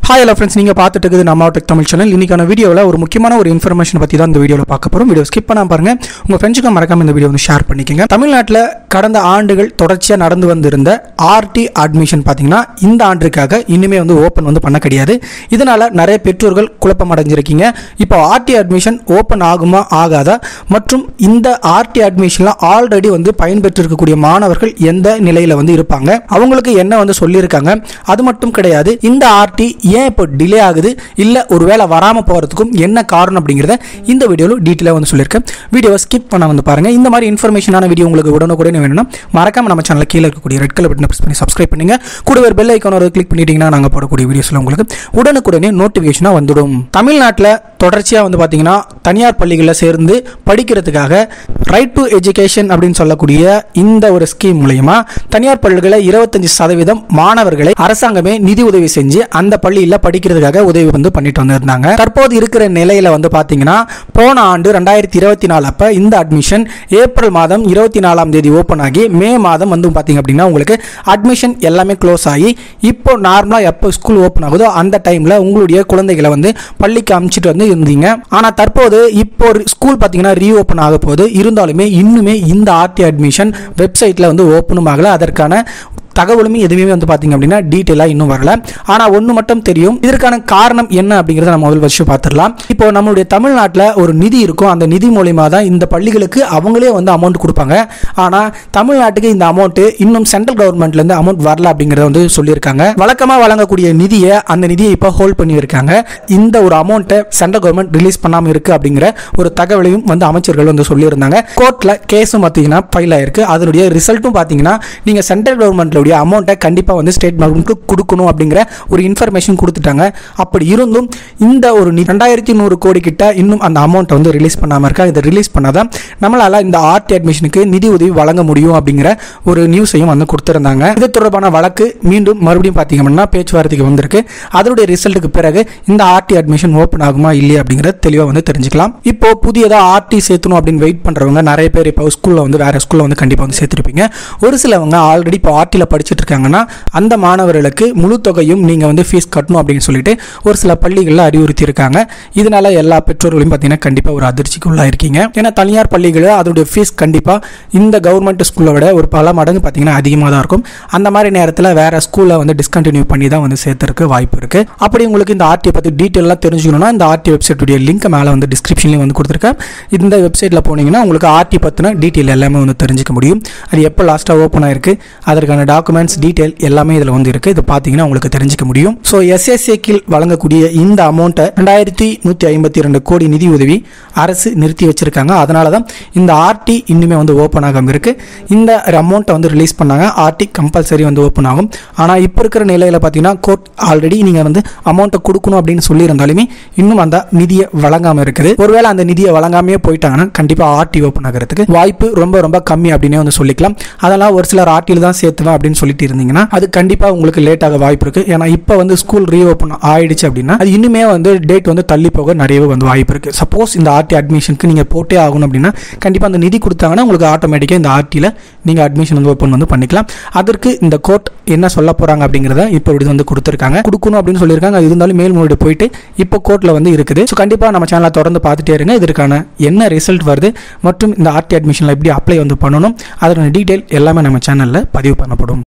Hi hello friends, நீங்க பார்த்துட்டு இருக்குது நம்ம டெக் தமிழ் சேனல். இன்னைக்கான வீடியோல ஒரு முக்கியமான ஒரு இன்ஃபர்மேஷன் பத்தி தான் இந்த வீடியோல பார்க்க போறோம். வீடியோ ஸ்கிப் பண்ணாம பாருங்க. உங்க ஃப்ரெண்ட்ஸ்க்கு மறக்காம இந்த வீடியோ வந்து ஷேர் பண்ணிக்கங்க. தமிழ்நாட்டுல கடந்த ஆண்டுகள் தொடர்ச்சியா நடந்து வந்திருந்த ஆர்டி அட்மிஷன் பாத்தீங்கன்னா இந்த ஆண்டுக்காக இனிமே வந்து ஓபன் வந்து பண்ண கிடையாது. இதனால நிறைய பெற்றோர்கள் குழப்பம் அடைஞ்சிருக்கீங்க. இப்போ ஆர்டி அட்மிஷன் ஓபன் ஆகுமா ஆகாதா மற்றும் இந்த ஆர்டி அட்மிஷன்ல ஆல்ரெடி வந்து பயன்பெற்று இருக்கக்கூடிய மாணவர்கள் எந்த நிலையில வந்து இருப்பாங்க, அவங்களுக்கு என்ன வந்து சொல்லியிருக்காங்க, அது மட்டும் கிடையாது இந்த ஆர்டி ஏன் இப்போ டிலே ஆகுது இல்ல ஒருவேளை வராம போறதுக்கும் என்ன காரணம் அப்படிங்கறத இந்த வீடியோல டீடைலா வந்து சொல்லிருக்கேன். வீடியோவை ஸ்கிப் பண்ண வந்து பாருங்க. இந்த மாதிரி இன்ஃபர்மேஷனான வீடியோ உங்களுக்கு உடனுக்குடனே வேணும்னா மறக்காம நம்ம சேனல்ல கீழ இருக்கக்கூடிய ரெட் கலர் பட்டனை பிரஸ் பண்ணி சப்ஸ்கிரைப் பண்ணுங்க. கூடவே பெல் ஐகானை ஒரு கிளிக் பண்ணிட்டீங்கன்னா நாங்க போடக்கூடிய வீடியோஸ்ல உங்களுக்கு உடனுக்குடனே நோட்டிபிகேஷனா வந்துடும். தமிழ்நாட்டுல தொடர்ச்சியா வந்து பாத்தீங்கன்னா தனியார் பள்ளிகளில் சேர்ந்து படிக்கிறதுக்காக ரைட் டு எஜுகேஷன் அப்படின்னு சொல்லக்கூடிய இந்த ஒரு ஸ்கீம் மூலமா தனியார் பள்ளிகளை 25% மாணவர்களை அரசாங்கமே நிதி உதவி செஞ்சு அந்த பள்ளியில் படிக்கிறதுக்காக உதவி வந்து பண்ணிட்டு வந்திருந்தாங்க. தற்போது இருக்கிற நிலையில வந்து பாத்தீங்கன்னா போன ஆண்டு 2024 அப்ப இந்த அட்மிஷன் ஏப்ரல் மாதம் 24ஆம் தேதி ஓபன் ஆகி மே மாதம் வந்து பாத்தீங்க அப்படின்னா உங்களுக்கு அட்மிஷன் எல்லாமே க்ளோஸ் ஆகி இப்போ நார்மலா எப்போ ஸ்கூல் ஓபன் ஆகுதோ அந்த டைம்ல உங்களுடைய குழந்தைகளை வந்து பள்ளிக்கு அனுப்பிச்சிட்டு வந்து இருந்தீங்க. ஆனா தற்போது இப்போ ஸ்கூல் பாத்தீங்கன்னா ரீஓபன் ஆக போகுது. இருந்தாலுமே இன்னுமே இந்த ஆர்டி அட்மிஷன் வெப்சைட்ல வந்து ஓபனும் ஆகல. அதற்கான தகவலுமே எதுவுமே வந்து பாத்தீங்க அப்படின்னா டீட்டெயிலா இன்னும் வரல. ஆனா ஒண்ணு மட்டும் தெரியும், இதற்கான காரணம் என்ன அப்படிங்கறத நம்ம முதல் வருஷம் பார்த்துடலாம். இப்போ நம்மளுடைய தமிழ்நாட்டில் ஒரு நிதி இருக்கும். அந்த நிதி மூலமா தான் இந்த பள்ளிகளுக்கு அவங்களே வந்து அமௌண்ட் கொடுப்பாங்க. ஆனா தமிழ்நாட்டுக்கு இந்த அமௌண்ட் இன்னும் சென்ட்ரல் கவர்மெண்ட்ல இருந்து அமௌண்ட் வரல அப்படிங்கறத வந்து சொல்லியிருக்காங்க. வழக்கமா வழங்கக்கூடிய நிதியை அந்த நிதியை இப்போ ஹோல்ட் பண்ணி இருக்காங்க. இந்த ஒரு அமௌண்ட்டை சென்ட்ரல் கவர்மெண்ட் ரிலீஸ் பண்ணாம இருக்கு அப்படிங்கிற ஒரு தகவலையும் வந்து அமைச்சர்கள் வந்து சொல்லியிருந்தாங்க. கோர்ட்ல கேஸும் பாத்தீங்கன்னா ஃபைல் ஆயிருக்கு. அதனுடைய ரிசல்ட்டும் பாத்தீங்கன்னா நீங்க சென்ட்ரல் கவர்மெண்ட்ல அமௌண்ட்டை கண்டிப்பா வந்து ஸ்டேட் கவர்மெண்ட்க்கு கொடுக்கணும் அப்படிங்கிற ஒரு இன்ஃபர்மேஷன் கொடுத்துட்டாங்க. அப்படி இருந்தும் இந்த ஒரு 2100 கோடி கிட்ட இன்னும் அந்த அமௌண்ட்டை வந்து ரிலீஸ் பண்ணாம இருக்கா. இதை ரிலீஸ் பண்ணாதான் நம்மளால இந்த ஆர்டி அட்மிஷனுக்கு நிதி உதவி வழங்க முடியும் அப்படிங்கிற ஒரு நியூஸையும் வந்து கொடுத்திருந்தாங்க. இது தொடர்பான வழக்கு மீண்டும் மறுபடியும் பாத்தீங்க அப்படின்னா பேச்சுவார்த்தைக்கு வந்திருக்கு. அதனுடைய ரிசல்ட்டுக்கு பிறகு இந்த ஆர்டி அட்மிஷன் ஓபன் ஆகுமா இல்லையா அப்படிங்கறத தெளிவா வந்து தெரிஞ்சுக்கலாம். இப்போ புதியதா ஆர்டி சேர்த்தணும் அப்படின்னு வெயிட் பண்றவங்க நிறைய பேர் இப்போ ஸ்கூல்ல வந்து வேற ஸ்கூல்ல வந்து கண்டிப்பா வந்து சேர்த்திருப்பீங்க. ஒரு சிலவங்க ஆல்ரெடி இப்போ ஆர்டில படிச்சுட்டு இருக்காங்கன்னா அந்த மாணவர்களுக்கு முழு தொகையும் நீங்க வந்து ஃபீஸ் கட்டணும் அப்படின்னு சொல்லிட்டு ஒரு சில பள்ளிகளில் அறிவுறுத்தி இருக்காங்க. இதனால எல்லா பெற்றோர்களையும் பார்த்தீங்கன்னா கண்டிப்பா ஒரு அதிர்ச்சிக்கு உள்ளாயிருக்கீங்க. ஏன்னா தனியார் பள்ளிகளில் அதோடைய ஃபீஸ் கண்டிப்பா இந்த கவர்மெண்ட் ஸ்கூலை விட ஒரு பல மடங்கு பார்த்தீங்கன்னா அதிகமாக தான் இருக்கும். அந்த மாதிரி நேரத்தில் வேற ஸ்கூலை வந்து டிஸ்கண்டினியூ பண்ணி தான் வந்து சேர்த்துருக்கு வாய்ப்பு இருக்கு. அப்படி உங்களுக்கு இந்த ஆர்டி பத்தி டீட்டெயிலாக தெரிஞ்சுக்கணும்னா இந்த ஆர்டி வெப்சைட்டுடைய லிங்க் மேலே வந்து டிஸ்கிரிப்ஷன்லையும் வந்து கொடுத்துருக்கேன். இந்த வெப்சைட்ல போனீங்கன்னா உங்களுக்கு ஆர்டி பத்தின டீட்டெயில் எல்லாமே வந்து தெரிஞ்சுக்க முடியும். அது எப்போ லாஸ்ட்டாக ஓப்பன் ஆயிருக்கு, அதற்கான டாக்குமெண்ட்ஸ் டீடைல் எல்லாமே இதுல வந்து இருக்கு. இது பாத்தீங்கன்னா உங்களுக்கு தெரிஞ்சுக்க முடியும். சோ எஸ்எஸ்ஏ கீழ் வழங்கக்கூடிய இந்த அமௌண்ட்டை 2152 கோடி நிதி உதவி அரசு நிறுத்தி வச்சிருக்காங்க. அதனாலதான் இந்த ஆர்டி இன்னுமே வந்து ஓபன் ஆகாம இருக்கு. இந்த அமௌண்ட்டை வந்து ரிலீஸ் பண்ணாங்க. ஆர்டி கம்பல்சரி வந்து ஓபன் ஆகும். ஆனா இப்ப இருக்கிற நிலையில பாத்தீங்கன்னா கோர்ட் ஆல்ரெடி நீங்க வந்து அமௌண்ட்டை கொடுக்கணும் அப்படின்னு சொல்லி இருந்தாலுமே இன்னும் அந்த நிதியை வழங்காம இருக்குது. ஒருவேளை அந்த நிதியை வழங்காமே போயிட்டாங்கன்னா கண்டிப்பா ஆர்டி ஓபன் ஆகிறதுக்கு வாய்ப்பு ரொம்ப ரொம்ப கம்மி அப்படின்னே வந்து சொல்லிக்கலாம். அதெல்லாம் ஒரு சிலர் ஆர்டியில் தான் சேர்த்துவேன் அப்படின்னு சொல்லிட்டு இருந்தீங்கன்னா அது கண்டிப்பா உங்களுக்கு லேட் ஆக வாய்ப்பு இருக்கு. ஏன்னா இப்ப வந்து ஸ்கூல் ரீஓபன் ஆயிடுச்சு அப்படின்னா அது இன்னுமே வந்து டேட் வந்து தள்ளி போக நிறையவே வந்து வாய்ப்பு இருக்கு. சப்போஸ் இந்த ஆர்டி அட்மிஷனுக்கு நீங்க போட்டே ஆகணும் அப்படின்னா கண்டிப்பா அந்த நிதி கொடுத்தாங்கன்னா உங்களுக்கு ஆட்டோமேட்டிக்கா இந்த ஆர்டில நீங்க அட்மிஷன் வந்து ஓபன் வந்து பண்ணிக்கலாம். அதற்கு இந்த கோர்ட் என்ன சொல்ல போறாங்க அப்படிங்கறத இப்போ வந்து கொடுத்திருக்காங்க. கொடுக்கணும் அப்படின்னு சொல்லியிருக்காங்க. இருந்தாலும் மேல்முறையீடு போயிட்டு இப்போ கோர்ட்ல வந்து இருக்குது. ஸோ கண்டிப்பா நம்ம சேனலை தொடர்ந்து பார்த்துட்டே இருங்க. இதற்கான என்ன ரிசல்ட் வருது மற்றும் இந்த ஆர்டி அட்மிஷன்ல எப்படி அப்ளை வந்து பண்ணணும் அதோட டீடைல் எல்லாமே நம்ம சேனல்ல பதிவு பண்ணப்படும்.